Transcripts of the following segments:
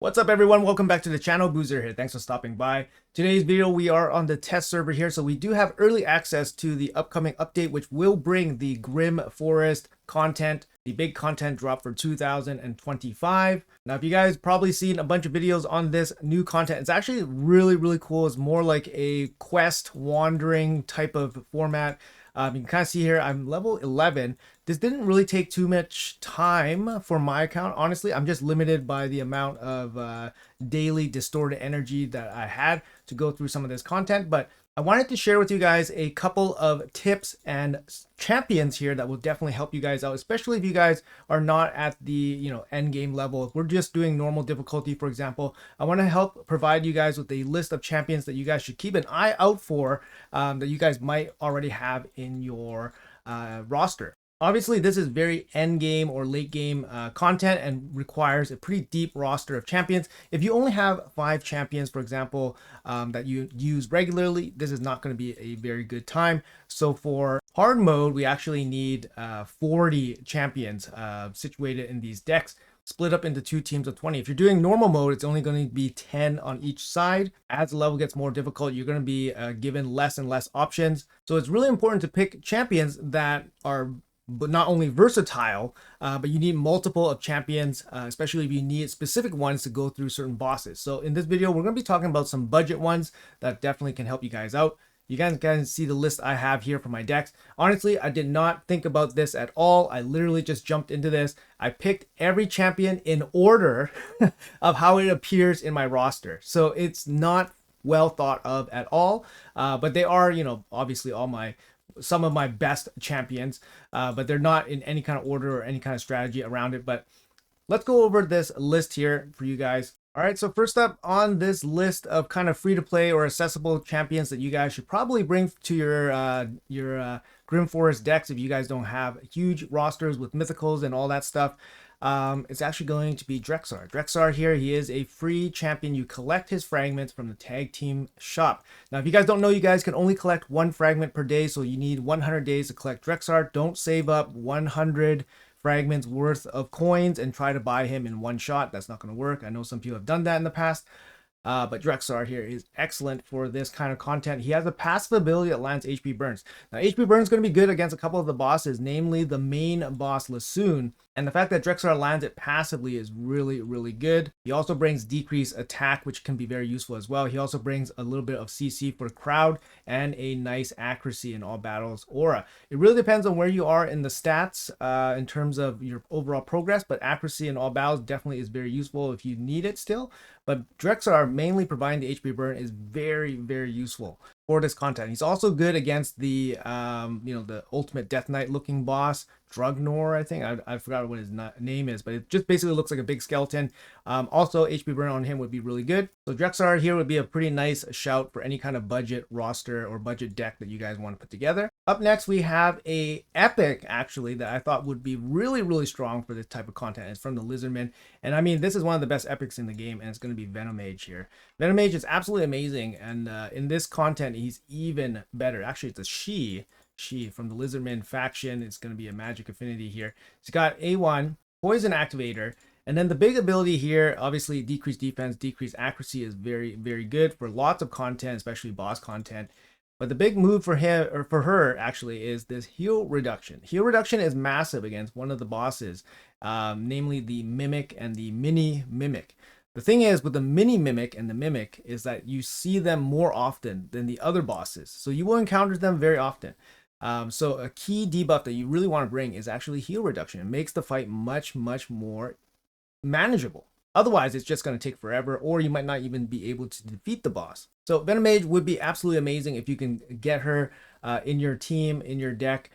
What's up everyone, welcome back to the channel. Boozer here, thanks for stopping by. Today's video we are on the test server here, so we do have early access to the upcoming update which will bring the Grim Forest content, the big content drop for 2025. Now if you guys probably seen a bunch of videos on this new content, it's actually really cool. It's more like a quest wandering type of format. You can kind of see here I'm level 11. This didn't really take too much time for my account. Honestly, I'm just limited by the amount of daily distorted energy that I had to go through some of this content. But I wanted to share with you guys a couple of tips and champions here that will definitely help you guys out, especially if you guys are not at the end game level. If we're just doing normal difficulty, for example, I want to help provide you guys with a list of champions that you guys should keep an eye out for, that you guys might already have in your roster. Obviously, this is very end game or late game content and requires a pretty deep roster of champions. If you only have 5 champions, for example, that you use regularly, this is not going to be a very good time. So for hard mode, we actually need 40 champions situated in these decks, split up into 2 teams of 20. If you're doing normal mode, it's only going to be 10 on each side. As the level gets more difficult, you're going to be given less and less options. So it's really important to pick champions that are not only versatile, but you need multiple of champions, especially if you need specific ones to go through certain bosses. So in this video, we're going to be talking about some budget ones that definitely can help you guys out. You guys can see the list I have here for my decks. Honestly, I did not think about this at all. I literally just jumped into this. I picked every champion in order of how it appears in my roster. So it's not well thought of at all, but they are, obviously some of my best champions, but they're not in any kind of order or any kind of strategy around it. But let's go over this list here for you guys. All right, so first up on this list of kind of free to play or accessible champions that you guys should probably bring to your Grim Forest decks if you guys don't have huge rosters with mythicals and all that stuff. It's actually going to be Drexar. Drexar here, he is a free champion. You collect his fragments from the tag team shop. Now, if you guys don't know, you guys can only collect 1 fragment per day, so you need 100 days to collect Drexar. Don't save up 100 fragments worth of coins and try to buy him in one shot. That's not going to work. I know some people have done that in the past. But Drexar here is excellent for this kind of content. He has a passive ability that lands HP burns. Now, HP burn is going to be good against a couple of the bosses, namely the main boss Lassoon. And the fact that Drexar lands it passively is really good. He also brings decreased attack, which can be very useful as well. He also brings a little bit of CC for crowd and a nice accuracy in all battles aura. It really depends on where you are in the stats in terms of your overall progress, but accuracy in all battles definitely is very useful if you need it still. But Drexar mainly providing the HP burn is very useful for this content. He's also good against the the ultimate Death Knight looking boss, Drugnor, I think. I forgot what his name is, but it just basically looks like a big skeleton. Also, HP burn on him would be really good. So Drexar here would be a pretty nice shout for any kind of budget roster or budget deck that you guys want to put together. Up next, we have a epic, actually, that I thought would be really strong for this type of content. It's from the Lizardman. And I mean, this is one of the best epics in the game, and it's going to be Venomage here. Venomage is absolutely amazing, and in this content, he's even better. Actually, it's a she from the Lizardman faction. It's going to be a magic affinity here. It's got A1, poison activator, and then the big ability here, obviously decreased defense, decreased accuracy is very good for lots of content, especially boss content. But the big move for him or for her actually is this heal reduction. Heal reduction is massive against one of the bosses, namely the Mimic and the Mini Mimic. The thing is with the Mini Mimic and the Mimic is that you see them more often than the other bosses. So you will encounter them very often. So a key debuff that you really want to bring is actually heal reduction. It makes the fight much more manageable. Otherwise, it's just going to take forever, or you might not even be able to defeat the boss. So Venomage would be absolutely amazing if you can get her in your team, in your deck,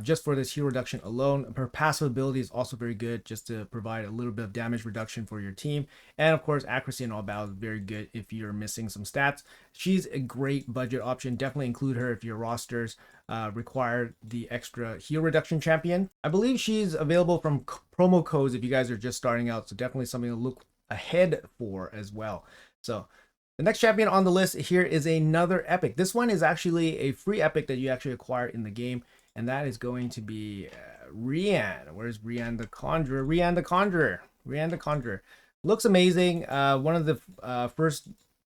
just for this heal reduction alone. Her passive ability is also very good, just to provide a little bit of damage reduction for your team. And of course, accuracy in all battles is very good if you're missing some stats. She's a great budget option. Definitely include her if your rosters require the extra heal reduction champion. I believe she's available from promo codes if you guys are just starting out, so definitely something to look ahead for as well. So the next champion on the list here is another epic. This one is actually a free epic that you actually acquire in the game, and that is going to be Rian. Where's Rian the Conjurer? Rian the Conjurer. Looks amazing. One of the first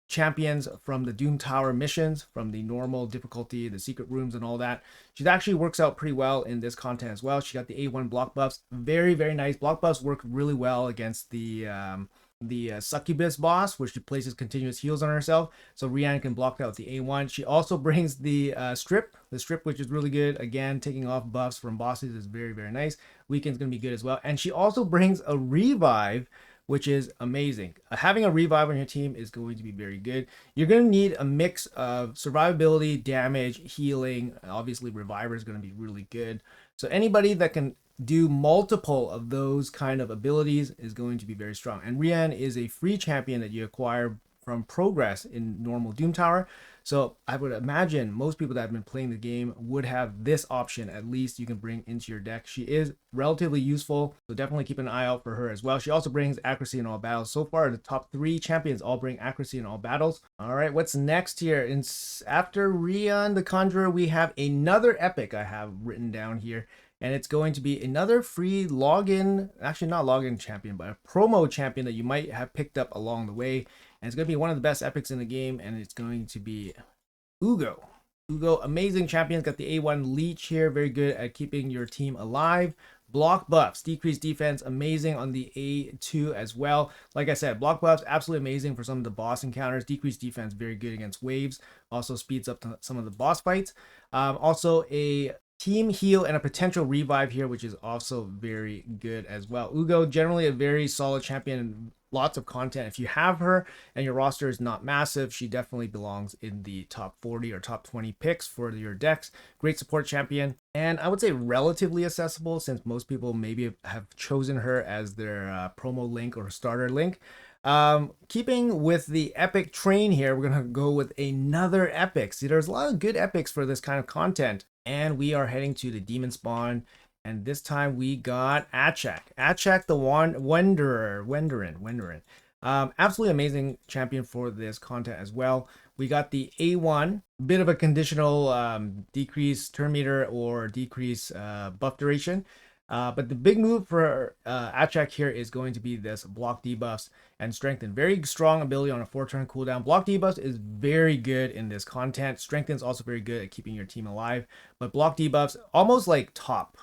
champions from the Doom Tower missions, from the normal difficulty, the secret rooms, and all that. She actually works out pretty well in this content as well. She got the A1 block buffs. Very, very nice. Block buffs work really well against the succubus boss, where she places continuous heals on herself, so Rian can block that with the A1. She also brings the strip, which is really good. Again, taking off buffs from bosses is very, very nice. Weekend's gonna be good as well. And she also brings a revive, which is amazing. Having a revive on your team is going to be very good. You're going to need a mix of survivability, damage, healing. Obviously, reviver is going to be really good. So anybody that can do multiple of those kind of abilities is going to be very strong. And Rian is a free champion that you acquire from progress in normal Doom Tower. So I would imagine most people that have been playing the game would have this option at least you can bring into your deck. She is relatively useful, so definitely keep an eye out for her as well. She also brings accuracy in all battles. So far, the top 3 champions all bring accuracy in all battles. All right, what's next here? After Rian the Conjurer, we have another epic I have written down here. And it's going to be another free login, actually not login champion, but a promo champion that you might have picked up along the way. And it's going to be one of the best epics in the game, and it's going to be Ugo. Ugo, amazing champion. Got the A1 leech here, very good at keeping your team alive. Block buffs, decreased defense, amazing on the A2 as well. Like I said, block buffs, absolutely amazing for some of the boss encounters. Decreased defense, very good against waves. Also speeds up some of the boss fights. Also a team heal and a potential revive here, which is also very good as well. Ugo, generally a very solid champion, lots of content. If you have her and your roster is not massive, she definitely belongs in the top 40 or top 20 picks for your decks. Great support champion, and I would say relatively accessible, since most people maybe have chosen her as their promo link or starter link. Keeping with the epic train here, we're gonna go with another epic. See, there's a lot of good epics for this kind of content, and we are heading to the demon spawn, and this time we got Achak the Wenderin. Absolutely amazing champion for this content as well. We got the A1, bit of a conditional decrease turn meter or decrease buff duration. But the big move for Achak here is going to be this block debuffs and strengthen. Very strong ability on a 4-turn cooldown. Block debuffs is very good in this content. Strengthen is also very good at keeping your team alive. But block debuffs, almost like top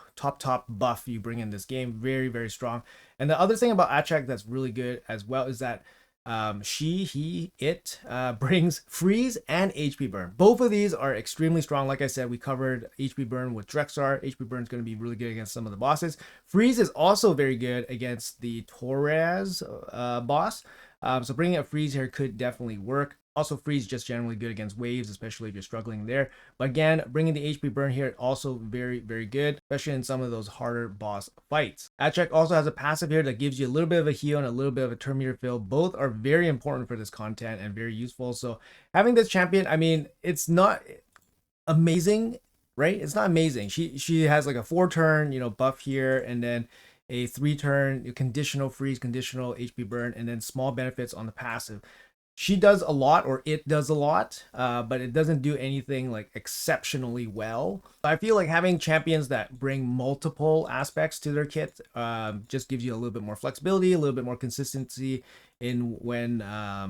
buff you bring in this game. Very, very strong. And the other thing about Achak that's really good as well is that it brings freeze and HP burn. Both of these are extremely strong. Like I said, we covered HP burn with Drexar. HP burn is going to be really good against some of the bosses. Freeze is also very good against the Torres boss. So bringing up freeze here could definitely work. Also, freeze just generally good against waves, especially if you're struggling there. But again, bringing the HP burn here also very, very good, especially in some of those harder boss fights. Achak also has a passive here that gives you a little bit of a heal and a little bit of a turn meter fill. Both are very important for this content and very useful. So having this champion, I mean, it's not amazing, right? It's not amazing. She has like a 4-turn, buff here, and then a 3-turn conditional freeze, conditional HP burn, and then small benefits on the passive. She does a lot, or it does a lot, but it doesn't do anything like exceptionally well. I feel like having champions that bring multiple aspects to their kit just gives you a little bit more flexibility, a little bit more consistency in when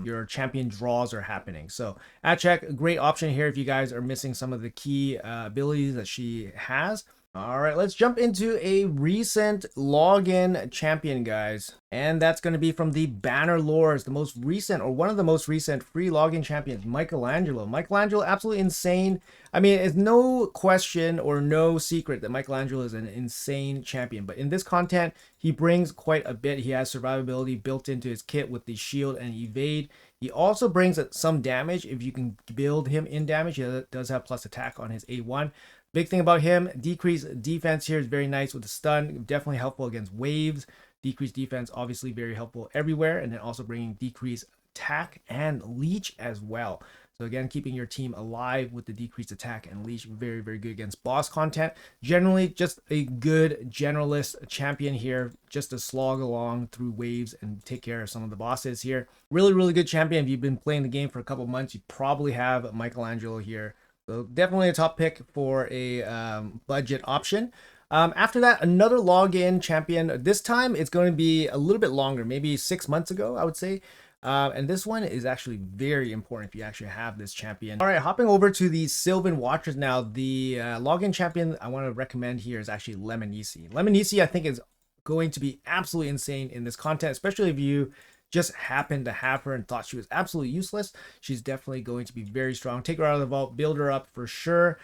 your champion draws are happening. So Achak, great option here if you guys are missing some of the key abilities that she has. All right, let's jump into a recent login champion, guys. And that's going to be from the Banner Lords, the most recent, or one of the most recent free login champions, Michelangelo. Michelangelo, absolutely insane. I mean, it's no question or no secret that Michelangelo is an insane champion. But in this content, he brings quite a bit. He has survivability built into his kit with the shield and evade. He also brings some damage if you can build him in damage. He does have plus attack on his A1. Big thing about him, decreased defense here is very nice with the stun. Definitely helpful against waves. Decreased defense, obviously very helpful everywhere. And then also bringing decreased attack and leech as well. So again, keeping your team alive with the decreased attack and leech, very, very good against boss content. Generally, just a good generalist champion here, just to slog along through waves and take care of some of the bosses here. Really, really good champion. If you've been playing the game for a couple months, you probably have Michelangelo here. So definitely a top pick for a budget option. After that, another login champion. This time it's going to be a little bit longer, maybe 6 months ago, I would say. And this one is actually very important if you actually have this champion. All right, hopping over to the Sylvan Watchers now. The login champion I want to recommend here is actually Lemonisi. Lemonisi, I think, is going to be absolutely insane in this content, especially if you just happened to have her and thought she was absolutely useless. She's definitely going to be very strong. Take her out of the vault, build her up for sure.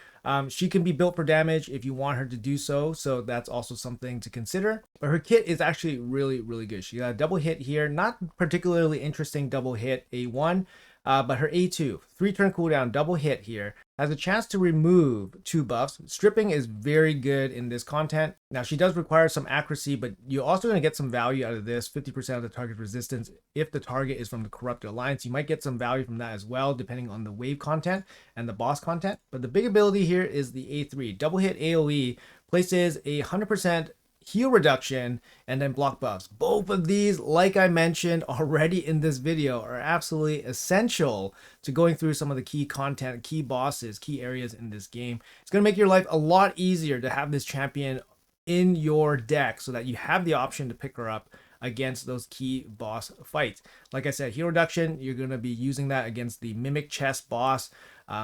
She can be built for damage if you want her to do so, so that's also something to consider. But her kit is actually really, really good. She got a double hit here, not particularly interesting double hit A1, but her A2, 3-turn cooldown, double hit here, has a chance to remove 2 buffs. Stripping is very good in this content. Now, she does require some accuracy, but you're also going to get some value out of this, 50% of the target resistance. If the target is from the Corrupted Alliance, you might get some value from that as well, depending on the wave content and the boss content. But the big ability here is the A3. Double hit AoE places a 100% heal reduction and then block buffs. Both of these, like I mentioned already in this video, are absolutely essential to going through some of the key content, key bosses, key areas in this game. It's going to make your life a lot easier to have this champion in your deck so that you have the option to pick her up against those key boss fights. Like I said, heal reduction, you're going to be using that against the Mimic Chest boss.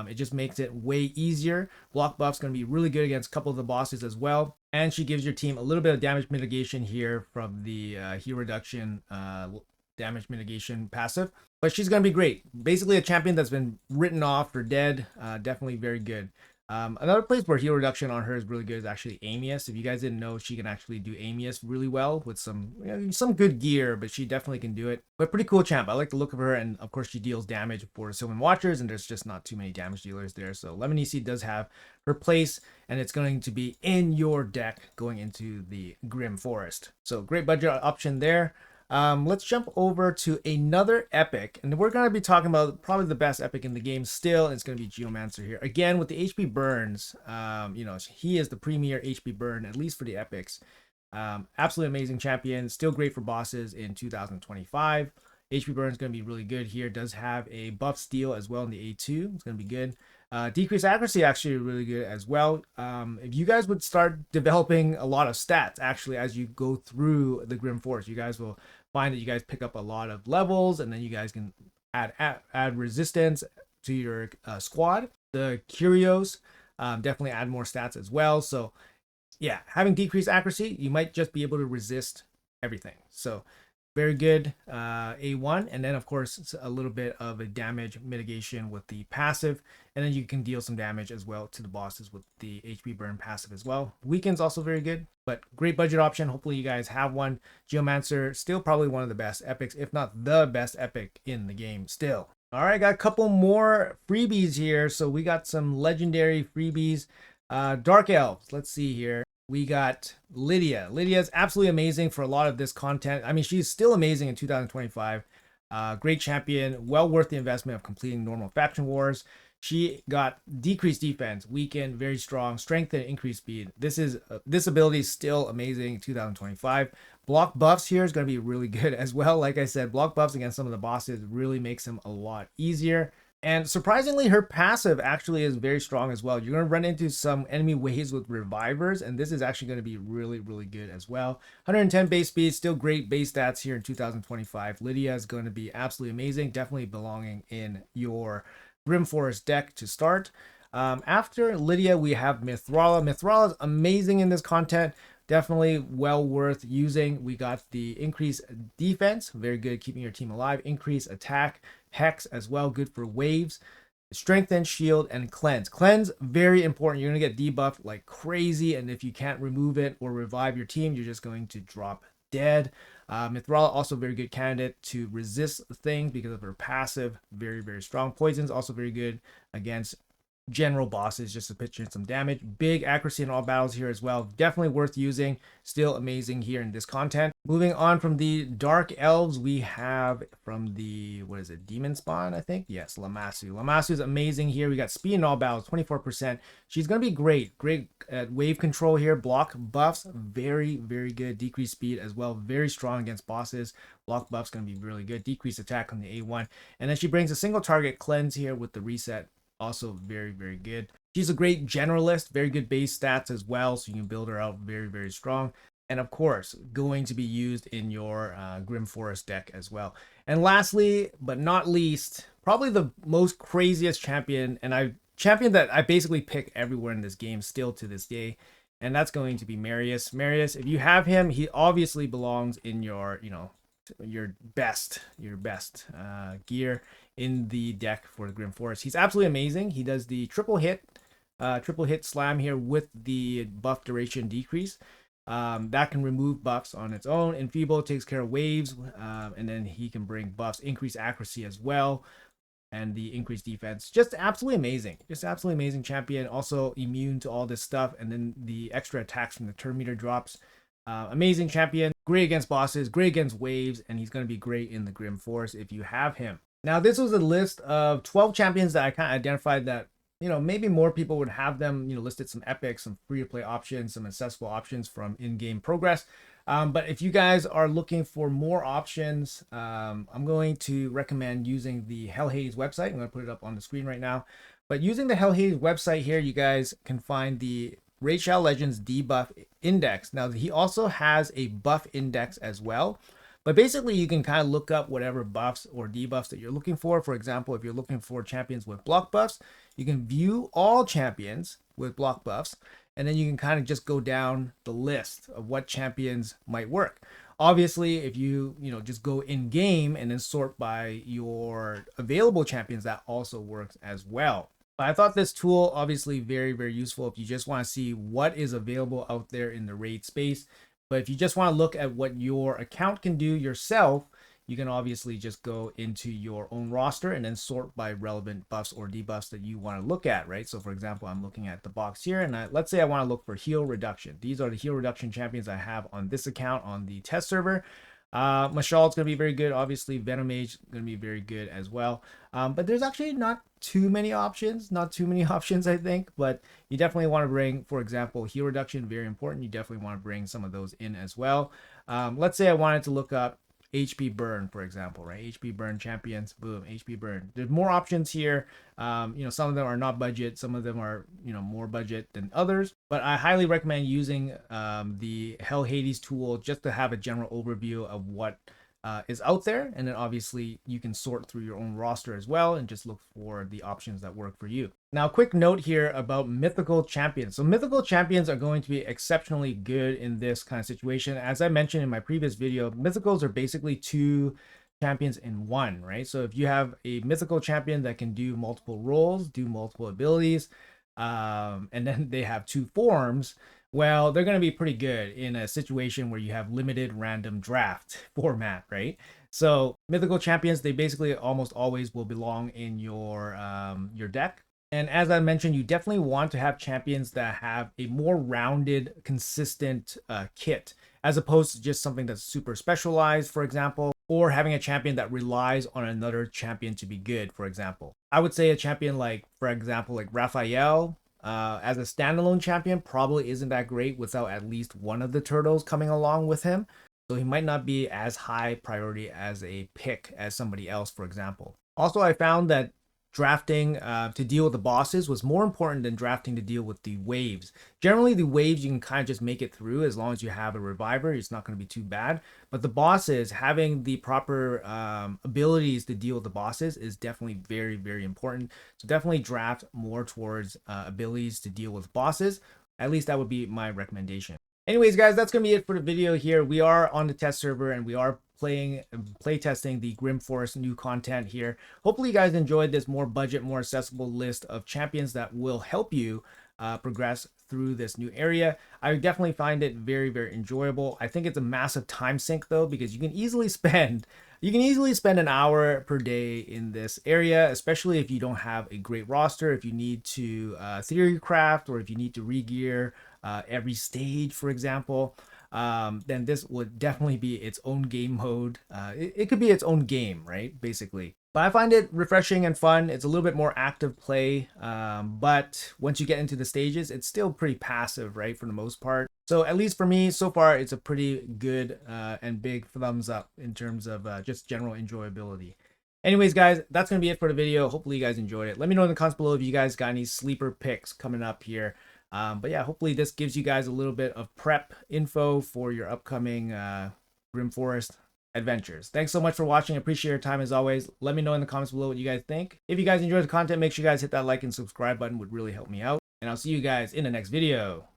It just makes it way easier. Block buff's going to be really good against a couple of the bosses as well. And she gives your team a little bit of damage mitigation here from the heal reduction damage mitigation passive. But she's going to be great. Basically a champion that's been written off for dead. Definitely very good. Another place where heal reduction on her is really good is actually Amius. If you guys didn't know, she can actually do Amius really well with some good gear, but she definitely can do it. But pretty cool champ. I like the look of her, and of course she deals damage for Sylvan Watchers, and there's just not too many damage dealers there. So Lemonisi does have her place, and it's going to be in your deck going into the Grim Forest. So great budget option there. Let's jump over to another epic, and we're going to be talking about probably the best epic in the game still, and it's going to be Geomancer here. Again, with the HP burns, he is the premier HP burn, at least for the epics. Absolutely amazing champion, still great for bosses in 2025. HP burn is going to be really good here. Does have a buff steal as well in the A2. It's going to be good. Decreased accuracy actually really good as well. If you guys would start developing a lot of stats actually as you go through the Grim Forest, you guys will find that you guys pick up a lot of levels, and then you guys can add resistance to your squad. The Curios definitely add more stats as well. So yeah, having decreased accuracy, you might just be able to resist everything. So very good A1, and then of course a little bit of a damage mitigation with the passive, and then you can deal some damage as well to the bosses with the HP burn passive as well. Weekend's also very good, but great budget option. Hopefully you guys have one. Geomancer, still probably one of the best epics, if not the best epic in the game still. All right, got a couple more freebies here. So we got some legendary freebies. Dark Elves, let's see here. We got Lydia. Lydia is absolutely amazing for a lot of this content. I mean, she's still amazing in 2025. Great champion, well worth the investment of completing normal faction wars. She got decreased defense, weakened, very strong, strength and increased speed. This ability is still amazing in 2025. Block buffs here is going to be really good as well. Like I said, block buffs against some of the bosses really makes them a lot easier. And surprisingly, her passive actually is very strong as well. You're going to run into some enemy waves with revivers, and this is actually going to be really, really good as well. 110 base speed, still great base stats here in 2025. Lydia is going to be absolutely amazing, definitely belonging in your Grim Forest deck to start. After Lydia, we have Mithrala. Mithrala is amazing in this content. Definitely well worth using. We got the increased defense, very good keeping your team alive. Increased attack, hex as well, good for waves. Strengthen, shield, and cleanse. Cleanse, very important. You're going to get debuffed like crazy, and if you can't remove it or revive your team, you're just going to drop dead. Mithrala, also very good candidate to resist things because of her passive. Very, very strong. Poison's also very good against general bosses, just to pitch in some damage. Big accuracy in all battles here as well. Definitely worth using. Still amazing here in this content. Moving on from the Dark Elves, we have from the, what is it, Demon Spawn, I think? Yes, Lamassu. Lamassu is amazing here. We got speed in all battles, 24%. She's going to be great. Great at wave control here. Block buffs, very, very good. Decreased speed as well. Very strong against bosses. Block buff's going to be really good. Decreased attack on the A1. And then she brings a single target cleanse here with the reset. Also very, very good. She's a great generalist, very good base stats as well, so you can build her out very, very strong. And of course, going to be used in your Grim Forest deck as well. And lastly, but not least, probably the most craziest champion, and champion that I basically pick everywhere in this game still to this day, and that's going to be Marius. Marius, if you have him, he obviously belongs in your, your best gear in the deck for the Grim Forest. He's absolutely amazing. He does the triple hit slam here with the buff duration decrease. That can remove buffs on its own. Enfeeble takes care of waves, and then he can bring buffs, increase accuracy as well, and the increased defense. Just absolutely amazing. Just absolutely amazing champion. Also immune to all this stuff, and then the extra attacks from the turn meter drops. Amazing champion. Great against bosses, great against waves, and he's going to be great in the Grim Forest if you have him. Now, this was a list of 12 champions that I kind of identified that, maybe more people would have them, listed some epics, some free-to-play options, some accessible options from in-game progress. But if you guys are looking for more options, I'm going to recommend using the Hell Hades website. I'm going to put it up on the screen right now. But using the Hell Hades website here, you guys can find the Raid Shadow Legends debuff index. Now, he also has a buff index as well. But basically, you can kind of look up whatever buffs or debuffs that you're looking for. For example, if you're looking for champions with block buffs, you can view all champions with block buffs, and then you can kind of just go down the list of what champions might work. Obviously, if you just go in game and then sort by your available champions, that also works as well. But I thought this tool obviously very, very useful if you just want to see what is available out there in the raid space. But if you just want to look at what your account can do yourself, you can obviously just go into your own roster and then sort by relevant buffs or debuffs that you want to look at, right? So for example, I'm looking at the box here, and let's say I want to look for heal reduction. These are the heal reduction champions I have on this account on the test server. Mashal is going to be very good. Obviously, Venom Mage is going to be very good as well. But there's actually not too many options, I think. But you definitely want to bring, for example, heal reduction, very important. You definitely want to bring some of those in as well. Let's say I wanted to look up HP burn, for example, right? HP burn champions, boom, HP burn. There's more options here. Some of them are not budget, some of them are more budget than others, but I highly recommend using the Hell Hades tool just to have a general overview of what is out there, and then obviously you can sort through your own roster as well and just look for the options that work for you. Now, quick note here about mythical champions. So mythical champions are going to be exceptionally good in this kind of situation. As I mentioned in my previous video, mythicals are basically two champions in one, right? So if you have a mythical champion that can do multiple roles, do multiple abilities, and then they have two forms, well, they're going to be pretty good in a situation where you have limited random draft format, right? So mythical champions, they basically almost always will belong in your deck. And as I mentioned, you definitely want to have champions that have a more rounded, consistent kit, as opposed to just something that's super specialized, for example, or having a champion that relies on another champion to be good, for example. I would say a champion like, for example, like Raphael, as a standalone champion, probably isn't that great without at least one of the turtles coming along with him. So he might not be as high priority as a pick as somebody else, for example. Also, I found that drafting to deal with the bosses was more important than drafting to deal with the waves. Generally, the waves you can kind of just make it through as long as you have a reviver. It's not going to be too bad. But the bosses, having the proper abilities to deal with the bosses is definitely very, very important. So definitely draft more towards abilities to deal with bosses. At least that would be my recommendation. Anyways, guys, that's going to be it for the video here. We are on the test server and we are play testing the Grim Forest new content here. Hopefully you guys enjoyed this more budget, more accessible list of champions that will help you progress through this new area. I definitely find it very, very enjoyable. I think it's a massive time sink though, because you can easily spend an hour per day in this area, especially if you don't have a great roster, if you need to theory craft, or if you need to re-gear every stage, for example. Then this would definitely be its own game mode. It could be its own game, right? Basically. But I find it refreshing and fun. It's a little bit more active play. But once you get into the stages, it's still pretty passive, right? For the most part. So at least for me, so far, it's a pretty good and big thumbs up in terms of just general enjoyability. Anyways, guys, that's going to be it for the video. Hopefully you guys enjoyed it. Let me know in the comments below if you guys got any sleeper picks coming up here. But yeah, hopefully this gives you guys a little bit of prep info for your upcoming Grim Forest adventures. Thanks so much for watching. I appreciate your time as always. Let me know in the comments below what you guys think. If you guys enjoyed the content, make sure you guys hit that like and subscribe button. Would really help me out. And I'll see you guys in the next video.